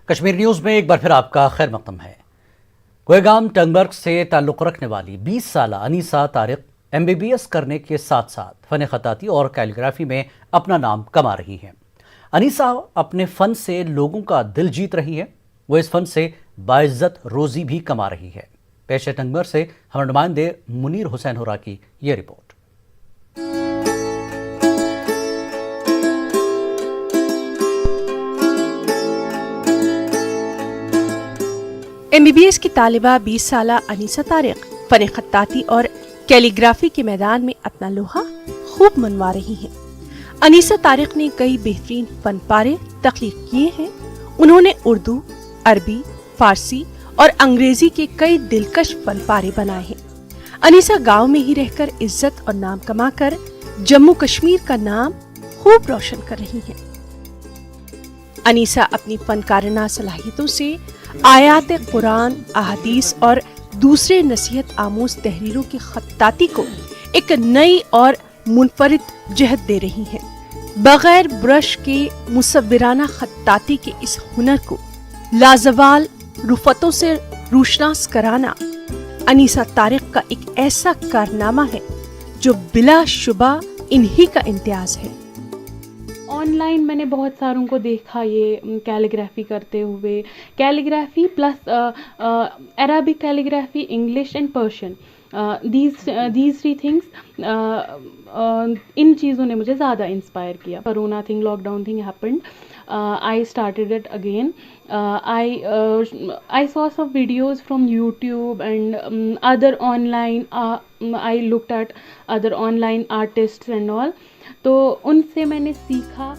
Kashmir news میں ایک بار پھر آپ کا خیر مقدم ہے۔ کوئگام ٹنگمرگ سے تعلق رکھنے والی 20 سالہ انیسہ طارق MBBS کرنے کے ساتھ ساتھ فن خطاطی اور کیلیگرافی میں اپنا نام کما رہی ہیں۔ انیسہ اپنے فن سے لوگوں کا دل جیت رہی ہے، وہ اس فن سے باعزت روزی بھی کما رہی ہے۔ پیش ہے ٹنگمرگ سے ہمارے نمائندے منیر حسین ہورا کی یہ رپورٹ۔ MBBS کی طالبہ 20 سالہ انیسہ طارق فن خطاطی اور کیلیگرافی کے میدان میں اپنا لوہا خوب منوا رہی ہیں۔ انیسہ طارق نے کئی بہترین فن پارے تخلیق کیے ہیں۔ انہوں نے اردو، عربی، فارسی اور انگریزی کے کئی دلکش فن پارے بنائے ہیں۔ انیسہ گاؤں میں ہی رہ کر عزت اور نام کما کر جموں کشمیر کا نام خوب روشن کر رہی ہیں۔ انیسہ اپنی فنکارانہ صلاحیتوں سے آیات قرآن، احادیث اور دوسرے نصیحت آموز تحریروں کی خطاطی کو ایک نئی اور منفرد جہت دے رہی ہیں۔ بغیر برش کے مصورانہ خطاطی کے اس ہنر کو لازوال رفتوں سے روشناس کرانا انیسہ طارق کا ایک ایسا کارنامہ ہے جو بلا شبہ انہی کا امتیاز ہے۔ آن لائن میں نے بہت ساروں کو دیکھا یہ کیلیگرافی کرتے ہوئے، calligraphy plus Arabic calligraphy, English and Persian, these three things, ان چیزوں نے مجھے زیادہ انسپائر کیا۔ Corona thing, lockdown thing happened, I started it again. I saw some videos from YouTube and other online, I looked at other online artists and all. تو ان سے میں نے سیکھا۔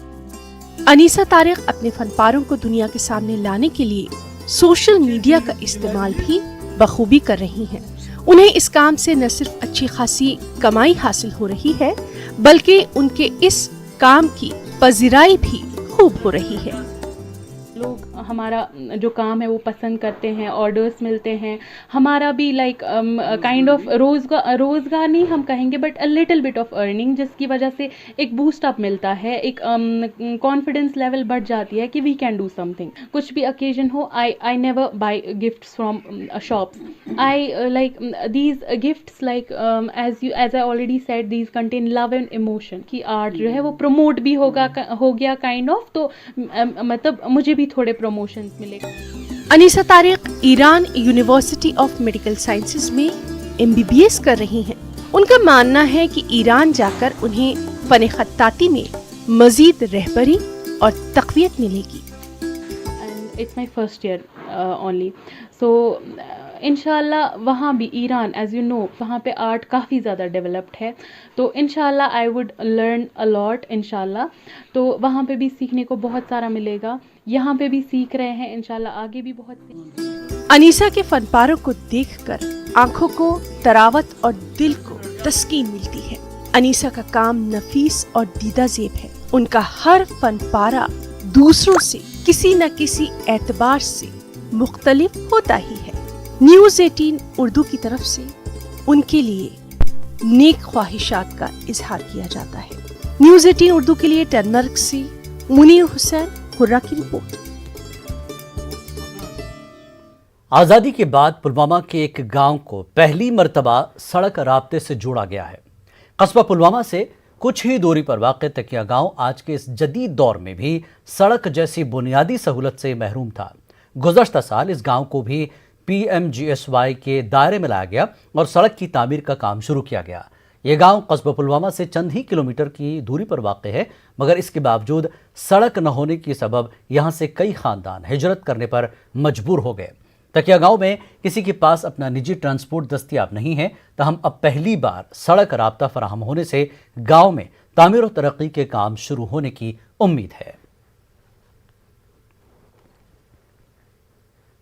انیسہ طارق اپنے فن پاروں کو دنیا کے سامنے لانے کے لیے سوشل میڈیا کا استعمال بھی بخوبی کر رہی ہیں۔ انہیں اس کام سے نہ صرف اچھی خاصی کمائی حاصل ہو رہی ہے بلکہ ان کے اس کام کی پذیرائی بھی خوب ہو رہی ہے۔ لوگ ہمارا جو کام ہے وہ پسند کرتے ہیں، آرڈرز ملتے ہیں، ہمارا بھی لائک کائنڈ آف روزگار نہیں ہم کہیں گے but little bit of earning, جس کی وجہ سے ایک بوسٹ اپ ملتا ہے، ایک کانفیڈنس لیول بڑھ جاتی ہے کہ we can do something. کچھ بھی اوکیزن ہو، I never buy gifts from shops, I like these gifts like as I already said these contain love and emotion کی آرٹ جو ہے وہ پروموٹ بھی ہو گیا کائنڈ آف، تو مطلب مجھے بھی تھوڑے پروموشنز ملے۔ Anisa Tariq Iran university of medical sciences میں MBBS کر رہی ہیں۔ ان کا ماننا ہے کہ ایران جا کر انہیں فن خطاطی میں مزید رہبری اور تقویت ملے گی۔ And it's my first year only, so انشاءاللہ وہاں بھی ایران ایز یو نو وہاں پہ آرٹ کافی زیادہ ڈیولپڈ ہے، تو انشاءاللہ آئی وڈ لرن اے لاٹ انشاءاللہ، تو وہاں پہ بھی سیکھنے کو بہت سارا ملے گا، یہاں پہ بھی سیکھ رہے ہیں، انشاءاللہ آگے بھی بہت۔ انیسہ کے فن پاروں کو دیکھ کر آنکھوں کو تراوت اور دل کو تسکین ملتی ہے۔ انیسہ کا کام نفیس اور دیدہ زیب ہے۔ ان کا ہر فن پارا دوسروں سے کسی نہ کسی اعتبار سے مختلف ہوتا ہی ہے۔ نیوز 18 اردو کی طرف سے ان کے لیے نیک خواہشات کا اظہار کیا جاتا ہے۔ نیوز 18 اردو کے لیے ٹنگمرگ سے منیر حسین ہورا کی رپورٹ۔ آزادی کے بعد پلوامہ کے ایک گاؤں کو پہلی مرتبہ سڑک رابطے سے جوڑا گیا ہے۔ قصبہ پلوامہ سے کچھ ہی دوری پر واقع تکیہ گاؤں آج کے اس جدید دور میں بھی سڑک جیسی بنیادی سہولت سے محروم تھا۔ گزشتہ سال اس گاؤں کو بھی PMGSY کے دائرے میں لایا گیا اور سڑک کی تعمیر کا کام شروع کیا گیا۔ یہ گاؤں قصبہ پلوامہ سے چند ہی کلومیٹر کی دوری پر واقع ہے، مگر اس کے باوجود سڑک نہ ہونے کی سبب یہاں سے کئی خاندان ہجرت کرنے پر مجبور ہو گئے۔ تکیہ گاؤں میں کسی کے پاس اپنا نجی ٹرانسپورٹ دستیاب نہیں ہے، تاہم اب پہلی بار سڑک رابطہ فراہم ہونے سے گاؤں میں تعمیر و ترقی کے کام شروع ہونے کی امید ہے۔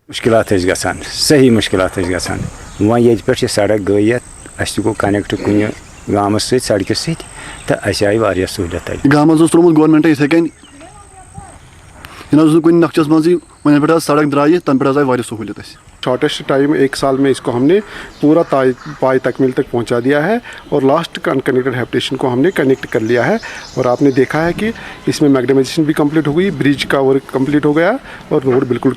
مشکلات گژھان، صحیح مشکلات گژھان، وۄنۍ ییٚتہِ پٮ۪ٹھ چھِ سڑک گٔیِتھ اَسہِ تہِ گوٚو کَنٮ۪کٹ کُنہِ گامَس سۭتۍ سڑکہِ سۭتۍ تہٕ اَسہِ آیہِ واریاہ سہوٗلیت اَتہِ۔ گامَس اوس ترٛوومُت گورمٮ۪نٛٹَن یِتھَے کٔنۍ، یہِ نہ حظ اوس نہٕ کُنہِ نقشَس منٛزٕے، وۄنۍ یَنہٕ پٮ۪ٹھ حظ سڑک درٛایہِ تَنہٕ پٮ۪ٹھ حظ آیہِ واریاہ سہوٗلیت اَسہِ۔ शॉर्टेस्ट टाइम 1 साल में इसको हमने पूरा पाई तकमील तक पहुंचा दिया है और लास्ट अनकनेक्टेड हैबिटेशन को हमने कनेक्ट कर लिया है और आपने देखा है कि इसमें मैग्नेमाइजेशन भी कंप्लीट हो गई, ब्रिज का वर्क कंप्लीट हो गया और रोड बिल्कुल।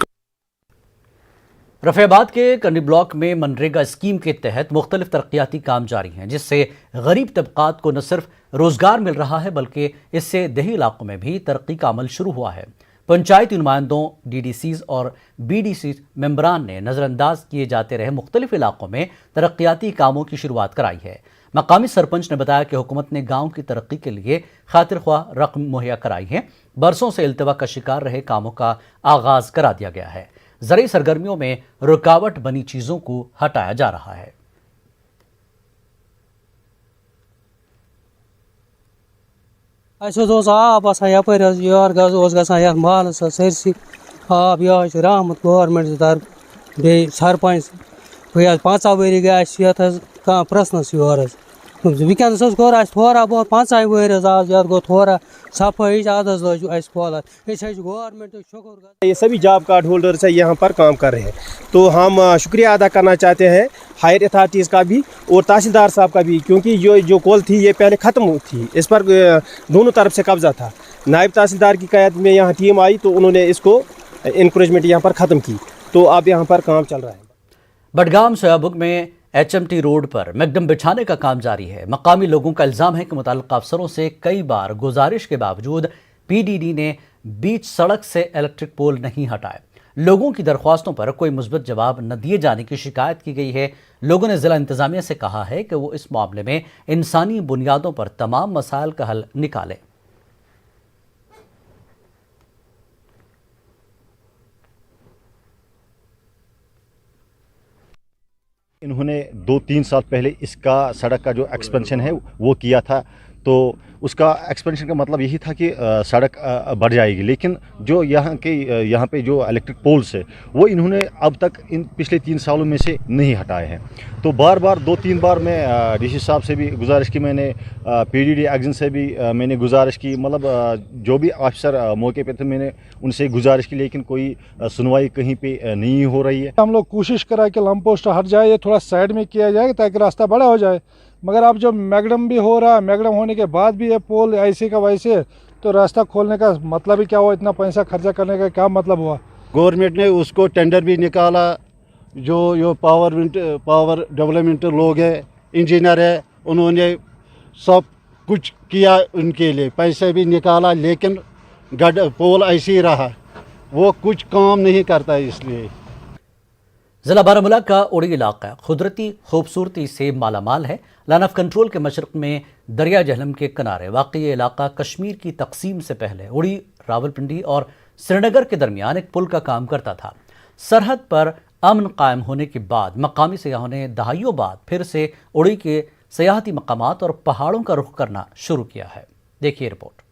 रफेबाद के कंडी ब्लॉक में मनरेगा स्कीम के तहत मुख्तलिफ तरक्याती काम जारी हैं, जिससे गरीब तबकात को न सिर्फ रोजगार मिल रहा है बल्कि इससे देही इलाकों में भी तरक्की का अमल शुरू हुआ है। पंचायती नुमाइंदों, DDCs और BDC मेंबरान ने नज़रअंदाज किए जाते रहे मुख्तलिफ इलाकों में तरक्याती कामों की शुरुआत कराई है। मकामी सरपंच ने बताया कि हुकूमत ने गांव की तरक्की के लिए खातिर ख्वाह रकम मुहैया कराई है। बरसों से इल्तवा का शिकार रहे कामों का आगाज करा दिया गया है। ज़रूरी सरगर्मियों में रुकावट बनी चीज़ों को हटाया जा रहा है। आब यपर यार गसान महल सरसी आब यह रहमत गवर्नमेंट तरफ बे सरपंच बे 5 वरी गए कह प्रश्नस योर वनस कोर थोड़ा बहुत 5 वरी आज ये गो थोड़ा सफाई अद लज फौलत गवर्नमेंट शुक्र। ये सभी जॉब कार्ड होल्डर्स है यहाँ पर काम कर रहे हैं, तो हम शुक्रिया अदा करना चाहते हैं हायर अथॉरिटीज़ का भी और तहसीलदार साहब का भी, क्योंकि जो कॉल थी ये पहले ख़त्म थी, इस पर दोनों तरफ से कब्जा था। नायब तहसीलदार की क़यादत में यहाँ टीम आई तो उन्होंने इसको इंक्रोचमेंट यहाँ पर ख़त्म की, तो अब यहाँ पर काम चल रहा है। बडगाम सोयाबुग में HMT रोड पर मैकडम बिछाने का काम जारी है। मकामी लोगों का इल्ज़ाम है कि मुताल्लिक़ अफसरों से कई बार गुजारिश के बावजूद PDD ने बीच सड़क से इलेक्ट्रिक पोल नहीं हटाए। लोगों की दरख्वास्तों पर कोई मुस्बत जवाब न दिए जाने की शिकायत की गई है। लोगों ने ज़िला इंतज़ामिया से कहा है कि वो इस मामले में इंसानी बुनियादों पर तमाम मसाइल का हल निकालें। इन्होंने 2-3 साल पहले इसका सड़क का जो एक्सपेंशन है वो किया था, तो उसका एक्सपेंशन का मतलब यही था कि सड़क बढ़ जाएगी, लेकिन जो यहाँ पे जो इलेक्ट्रिक पोल्स है वो इन्होंने अब तक इन पिछले 3 सालों में से नहीं हटाए हैं। तो बार 2-3 बार मैं DC साहब से भी गुजारिश की, मैंने PDD एक्शन से भी मैंने गुजारिश की, मतलब जो भी अफसर मौके पे थे मैंने उनसे गुजारिश की, लेकिन कोई सुनवाई कहीं पे नहीं हो रही है। हम लोग कोशिश करा कि लैंप पोस्ट हट जाए, ये थोड़ा साइड में किया जाए ताकि रास्ता बड़ा हो जाए, मगर अब जब मैकडम भी हो रहा है, मैकडम होने के बाद भी ये पोल ऐसे का वैसे, तो रास्ता खोलने का मतलब ही क्या हुआ, इतना पैसा खर्चा करने का क्या मतलब हुआ। गवर्नमेंट ने उसको टेंडर भी निकाला, जो पावर डेवलपमेंट लोग हैं, इंजीनियर है, उन्होंने सब कुछ किया, उनके लिए पैसे भी निकाला, लेकिन पोल ऐसे ही रहा, वो कुछ काम नहीं करता है। इसलिए ज़िला बारामूला का उड़ी इलाका कुदरती खूबसूरती से मालामाल है। लाइन ऑफ कंट्रोल के मशरक़ में दरिया जहलम के किनारे वाक़ ये इलाका कश्मीर की तकसीम से पहले उड़ी, रावलपिंडी और श्रीनगर के दरमियान एक पुल का काम करता था। सरहद पर अमन कायम होने के बाद मकामी सयाहों ने दहाइयों बाद फिर से उड़ी के सयाहती मकामात और पहाड़ों का रुख करना शुरू किया है। देखिए रिपोर्ट।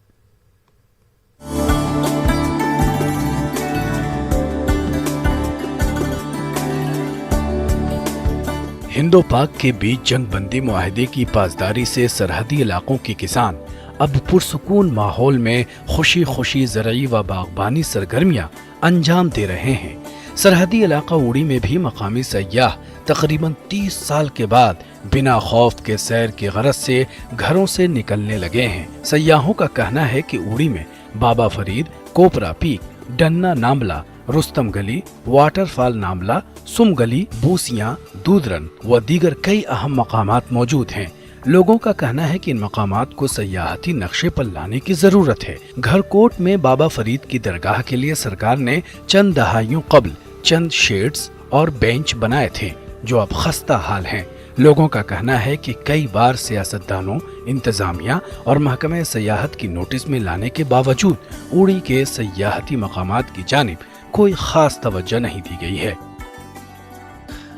हिंदो पाक के बीच जंग बंदी मुआहदे की पासदारी से सरहदी इलाकों के किसान अब पुरसुकून माहौल में खुशी खुशी ज़रई व बागबानी सरगर्मियां अंजाम दे रहे हैं। सरहदी इलाका उड़ी में भी मकामी सयाह तकरीबन 30 साल के बाद बिना खौफ के सैर की गरज से घरों से निकलने लगे हैं। सयाहों का कहना है कि उड़ी में बाबा फरीद, कोपरा पीक, डन्ना नामला, रुस्तम गली, वाटरफॉल नामला, सुम गली, बूसियां, दूधरन व दीगर कई अहम मकामात मौजूद हैं। लोगों का कहना है कि इन मकामात को सयाहती नक्शे पर लाने की जरूरत है। घरकोट में बाबा फरीद की दरगाह के लिए सरकार ने चंद दहाइयों कबल चंद शेड्स और बेंच बनाए थे, जो अब खस्ता हाल हैं। लोगों का कहना है कि कई बार सियासतदानों, इंतजामिया और महकमे सयाहत की नोटिस में लाने के बावजूद उड़ी के सयाहती मकामात की जानिब कोई खास तवज्जो नहीं दी गई है।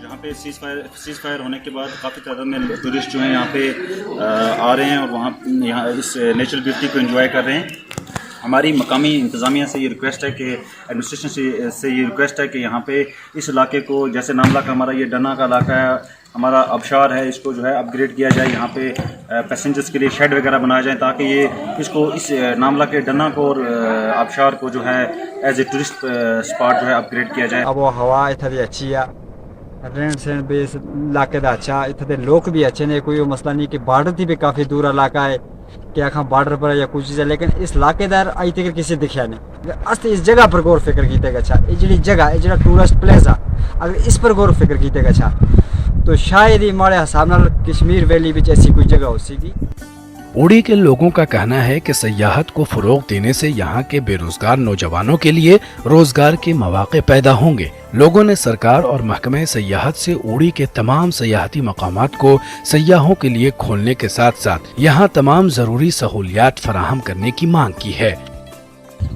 यहाँ पे सीज फायर होने के बाद काफ़ी तादाद में टूरिस्ट जो हैं यहाँ पे आ रहे हैं और यहाँ इस नेचुरल ब्यूटी को एंजॉय कर रहे हैं। हमारी मकामी इंतज़ामिया से ये रिक्वेस्ट है कि एडमिनिस्ट्रेशन से ये रिक्वेस्ट है कि यहाँ पे इस इलाके को, जैसे नामला का हमारा ये डना का इलाका है, हमारा आबशार है, इसको जो है अपग्रेड किया जाए। यहाँ पे पैसेंजर्स के लिए शेड वगैरह बनाया जाए ताकि ये इसको इस नामला के डना को और आबशार को जो है एज ए टूरिस्ट स्पॉट जो है अपग्रेड किया जाए। अब हवा इतना भी अच्छी है, रहन सहन भी इस इलाके का अच्छा, इतने लोग भी अच्छे ने, कोई मसला नहीं कि बॉर्डर थी भी काफ़ी दूर इलाका है कि आखा बॉर्डर पर या कुछ चीज़ है, लेकिन इस इलाकेदार अज तक किसी दिखा नहीं। अस इस जगह पर गौर फिक्र किया अच्छा, ये जी जगह ये जो टूरिस्ट प्लेस है, अगर इस पर गौर फिक्र किया अच्छा तो शायद ही हमारे हिसाब नाल कश्मीर वैली में ऐसी कोई जगह हो सकेगी। उड़ी के लोगों का कहना है कि सयाहत को फरोग देने से यहाँ के बेरोजगार नौजवानों के लिए रोजगार के मौके पैदा होंगे। लोगों ने सरकार और महकमे सयाहत से उड़ी के तमाम सयाहती मकामात को सयाहों के लिए खोलने के साथ साथ यहाँ तमाम जरूरी सहूलियात फराहम करने की मांग की है।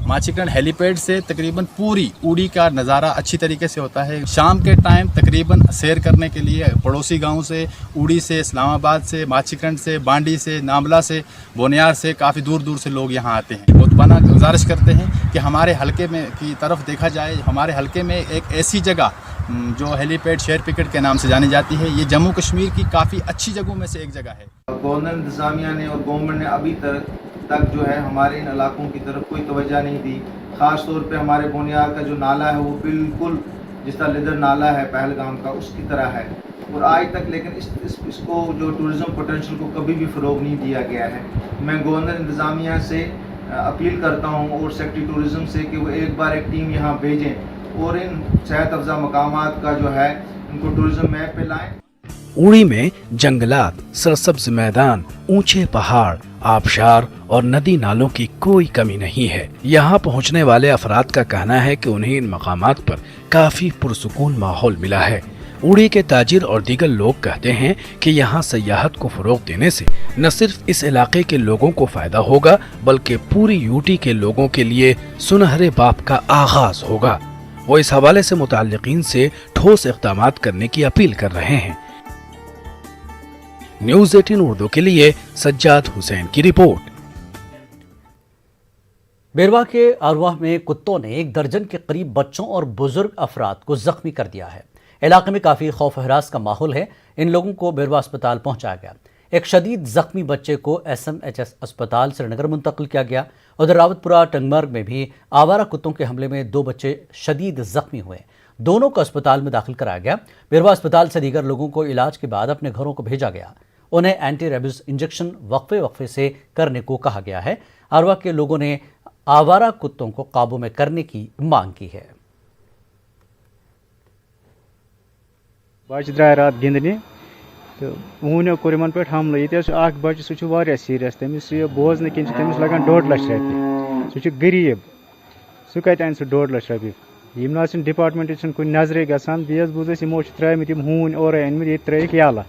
माचीकरण हेलीपैड से तकरीबन पूरी उड़ी का नज़ारा अच्छी तरीके से होता है। शाम के टाइम तकरीबन सैर करने के लिए पड़ोसी गांव से, उड़ी से, इस्लामाबाद से, माचीकरण से, बांडी से, नामला से, बोनियार से काफ़ी दूर दूर से लोग यहाँ आते हैं। मुतमना गुजारिश करते हैं कि हमारे हलके में की तरफ देखा जाए, हमारे हलके में एक ऐसी जगह जो हेलीपैड शेर पिकेट के नाम से जानी जाती है, ये जम्मू कश्मीर की काफ़ी अच्छी जगहों में से एक जगह है। गवर्नर इंतज़ामिया ने और गवर्नमेंट ने अभी तक जो है हमारे इन इलाकों की तरफ कोई तवज्जो नहीं दी। ख़ास तौर पे हमारे बोनियार का जो नाला है वो बिल्कुल जिस तरह लिदर नाला है पहलगाम का उसकी तरह है, और आज तक लेकिन इसको जो टूरिज़म पोटेंशियल को कभी भी फ़रोग नहीं दिया गया है। मैं गवर्नर इंतज़ामिया से अपील करता हूँ और सेक्रेटरी टूरिज़म से कि वो एक बार एक टीम यहाँ भेजें और इन सेहत अफजा मकामात का जो है इनको टूरिज़म मैप पे लाएँ। उड़ी में जंगलात, सरसब्ज मैदान, ऊंचे पहाड़, आबशार और नदी नालों की कोई कमी नहीं है। यहाँ पहुँचने वाले अफराद का कहना है कि उन्हें इन मकामात पर काफी पुरसुकून माहौल मिला है। उड़ी के ताजिर और दीगर लोग कहते हैं कि यहाँ सयाहत को फरोग देने से न सिर्फ इस इलाके के लोगों को फायदा होगा बल्कि पूरी यूटी के लोगों के लिए सुनहरे बाब का आगाज होगा। वो इस हवाले से मुताल्लिकीन से ठोस इक़दाम करने की अपील कर रहे हैं। न्यूज़ 18 उर्दू के लिए सज्जाद हुसैन की रिपोर्ट। बेरवा के अरवाह में कुत्तों ने 1 दर्जन के करीब बच्चों और बुजुर्ग अफराद को जख्मी कर दिया है। इलाके में काफ़ी खौफ हरास का माहौल है। इन लोगों को बेरवा अस्पताल पहुंचाया गया। एक शदीद जख्मी बच्चे को SMHS अस्पताल श्रीनगर मुंतकिल किया गया। उधर रावतपुरा टंगमर्ग में भी आवारा कुत्तों के हमले में 2 बच्चे शदीद जख्मी हुए। दोनों को अस्पताल में दाखिल कराया गया। बेरवा अस्पताल से दीगर लोगों को इलाज के बाद अपने घरों को भेजा गया। उन्हें एंटी रेबीज इंजेक्शन वक्फे से करने को कहा गया है। अरवा के लोगों ने आवारा कुत्तों को काबू में करने की मांग की है। बच्चे द्राय रात गिंदने तो वन कोर पे हमल। ये बच्चे सह सीरियस, तमिस बोजन किन तमिस लगान 1.5 लाख रपये। सह गरीब, सह कत अन 1.5 लाख रपये। यम न डिपार्टमेंट कुन नजरे गसान। बेस बोज यमो त्रित हून और अनमत ये त्रिक यला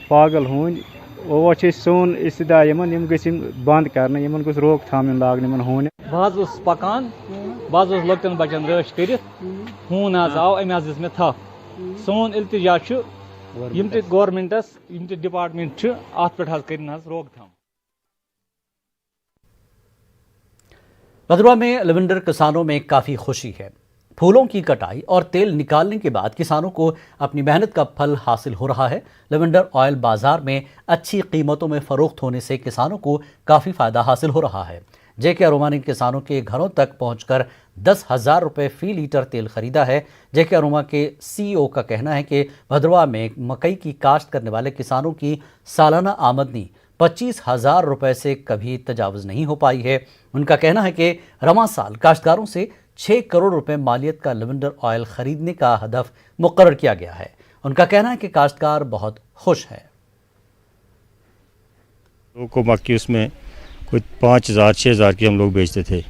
पागल हून। वो सोन इस्तदा यम गम बंद कर गोस रोक थाम लागन हून। बह पकान, बह लकन बचन रश कर हून आव अम दिस मे थप। सोन इल्तिजा यम गवर्नमेंटस यम डिपार्टमेंट अत पे कर रोक थाम। भदरवा में लेवेंडर किसानों में काफ़ी खुशी है। फूलों की कटाई और तेल निकालने के बाद किसानों को अपनी मेहनत का फल हासिल हो रहा है। लेवेंडर ऑयल बाजार में अच्छी कीमतों में फरोख्त होने से किसानों को काफ़ी फ़ायदा हासिल हो रहा है। जेके अरोमा ने किसानों के घरों तक पहुंचकर 10,000 रुपये फ़ी लीटर तेल खरीदा है। जेके अरोमा के CEO का कहना है कि भदरवा में मकई की काश्त करने वाले किसानों की सालाना आमदनी 25,000 रुपये से कभी तजावज़ नहीं हो पाई है। उनका कहना है कि रवां साल काश्तकारों से 6 करोड़ रुपए मालियत का लेवेंडर ऑयल खरीदने का हदफ मुकर्रर किया गया है। उनका कहना है कि काश्तकार बहुत खुश है। लोगों को मक्की उसमें कोई 5,000-6,000 की हम लोग बेचते थे,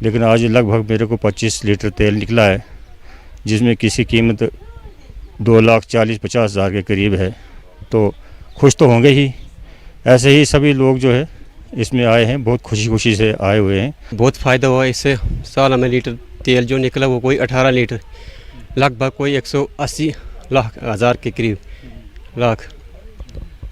लेकिन आज लगभग मेरे को 25 लीटर तेल निकला है, जिसमें किसी कीमत 2,40,50,000 के करीब है। तो खुश तो होंगे ही। ऐसे ही सभी लोग जो है इसमें आए हैं, बहुत खुशी से आए हुए हैं। बहुत फ़ायदा हुआ इससे। साल में लीटर तेल जो निकला वो कोई 18 लीटर, लगभग कोई 180 लाख हज़ार के करीब लाख।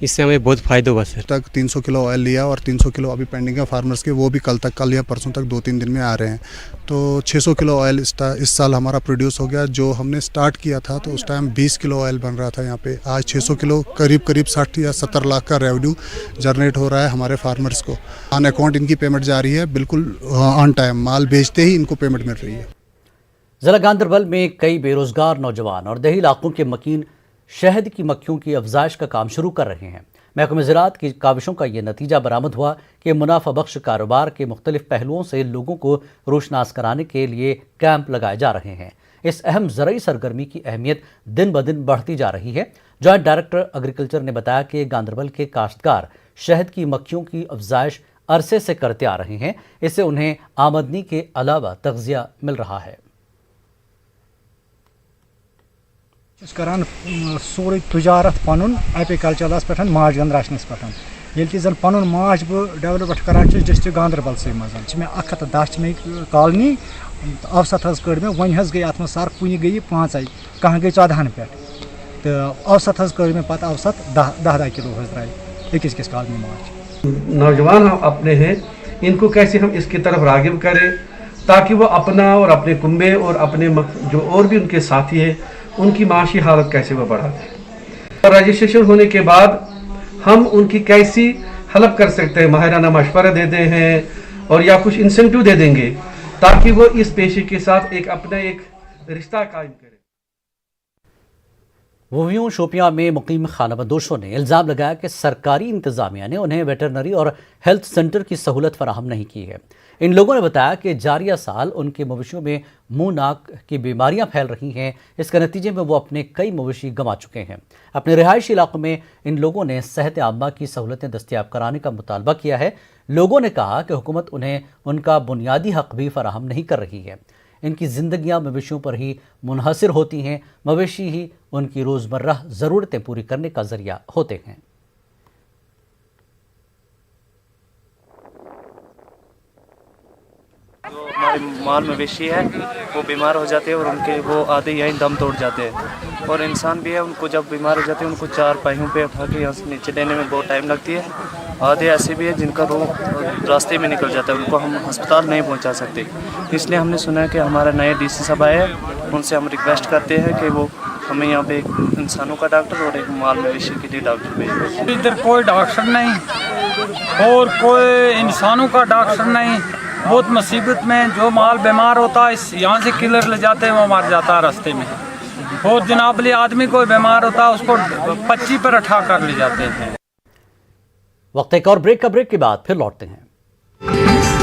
इससे हमें बहुत फ़ायदा हुआ सर। तक 300 किलो ऑयल लिया और 300 किलो अभी पेंडिंग है फार्मर्स के, वो भी कल या परसों तक 2-3 दिन में आ रहे हैं। तो 600 किलो ऑयल इस साल हमारा प्रोड्यूस हो गया। जो हमने स्टार्ट किया था तो उस टाइम 20 किलो ऑयल बन रहा था यहाँ पे। आज 600 किलो करीब 60 या 70 लाख का रेवेन्यू जनरेट हो रहा है हमारे फार्मर्स को। ऑन अकाउंट इनकी पेमेंट जा रही है, बिल्कुल ऑन टाइम। माल बेचते ही इनको पेमेंट मिल रही है। ضلع گاندربل میں کئی بے روزگار نوجوان اور دیہی علاقوں کے مکین شہد کی مکھیوں کی افزائش کا کام شروع کر رہے ہیں۔ محکمہ زراعت کی کاوشوں کا یہ نتیجہ برآمد ہوا کہ منافع بخش کاروبار کے مختلف پہلوؤں سے لوگوں کو روشناس کرانے کے لیے کیمپ لگائے جا رہے ہیں۔ اس اہم زرعی سرگرمی کی اہمیت دن بدن بڑھتی جا رہی ہے۔ جوائنٹ ڈائریکٹر ایگریکلچر نے بتایا کہ گاندربل کے کاشتکار شہد کی مکھیوں کی افزائش عرصے سے کرتے آ رہے ہیں، اس سے انہیں آمدنی کے علاوہ تغذیہ مل رہا ہے۔ کران سوری تجارت پن ایپیکلچرس پہ ماچھ گند رچنس پہ یل زن پن ماچھ ڈیولپ کران ڈسٹرک گاندربل سے مز میں 110 کالنی اوسط کڑ میں ون گئی ات سر کن گئی 5 کھانا گئی 14 پہ تو اوسط کڑ میں پتہ اوسط 10 کلو ترائی اکس کس کالنی ماچھ۔ نوجوان ہم اپنے ہیں، ان کو کیسے ہم اس کی طرف راغب کریں تاکہ وہ اپنا اور اپنے کنبے اور اپنے جو اور بھی ان کے ساتھی ہیں ان کی معاشی حالت کیسے وہ بڑھا دیں، اور رجسٹریشن ہونے کے بعد ہم ان کی کیسی ہیلپ کر سکتے ہیں، ماہرانہ مشورہ دیتے ہیں اور یا کچھ انسینٹیو دے دیں گے تاکہ وہ اس پیشے کے ساتھ اپنا ایک رشتہ قائم کریں۔ وویوں شوپیاں میں مقیم خانہ بدوشوں نے الزام لگایا کہ سرکاری انتظامیہ نے انہیں ویٹرنری اور ہیلتھ سینٹر کی سہولت فراہم نہیں کی ہے۔ ان لوگوں نے بتایا کہ جاریہ سال ان کے مویشیوں میں منہ ناک کی بیماریاں پھیل رہی ہیں، اس کے نتیجے میں وہ اپنے کئی مویشی گنوا چکے ہیں۔ اپنے رہائشی علاقوں میں ان لوگوں نے صحت عامہ کی سہولتیں دستیاب کرانے کا مطالبہ کیا ہے۔ لوگوں نے کہا کہ حکومت انہیں ان کا بنیادی حق بھی فراہم نہیں کر رہی ہے۔ ان کی زندگیاں مویشیوں پر ہی منحصر ہوتی ہیں، مویشی ہی ان کی روزمرہ ضرورتیں پوری کرنے کا ذریعہ ہوتے ہیں۔ جو ہمارے مال مویشی ہے وہ بیمار ہو جاتے ہیں اور ان کے وہ آدھے یہیں دم توڑ جاتے ہیں، اور انسان بھی ہے ان کو جب بیمار ہو جاتے ہیں ان کو 4 پہیوں پہ اٹھا کے یہاں سے نیچے لینے میں بہت ٹائم لگتی ہے۔ آدھے ایسے بھی ہیں جن کا روح راستے میں نکل جاتا ہے، ان کو ہم ہسپتال نہیں پہنچا سکتے۔ اس لیے ہم نے سنا ہے کہ ہمارا نئے ڈی سی صاحب آئے ہیں، ان سے ہم ریکویسٹ کرتے ہیں کہ وہ ہمیں یہاں پہ ایک انسانوں کا ڈاکٹر اور ایک مال مویشی کے لیے ڈاکٹر بھیجیں۔ ادھر کوئی ڈاکٹر نہیں اور کوئی انسانوں کا ڈاکٹر نہیں، بہت مصیبت میں جو مال بیمار ہوتا ہے یہاں سے کلر لے جاتے ہیں وہ مر جاتا ہے راستے میں، اور جناب علی آدمی کوئی بیمار ہوتا ہے اس کو 25 پر اٹھا کر لے جاتے ہیں۔ وقت ایک اور بریک کے بعد پھر لوٹتے ہیں۔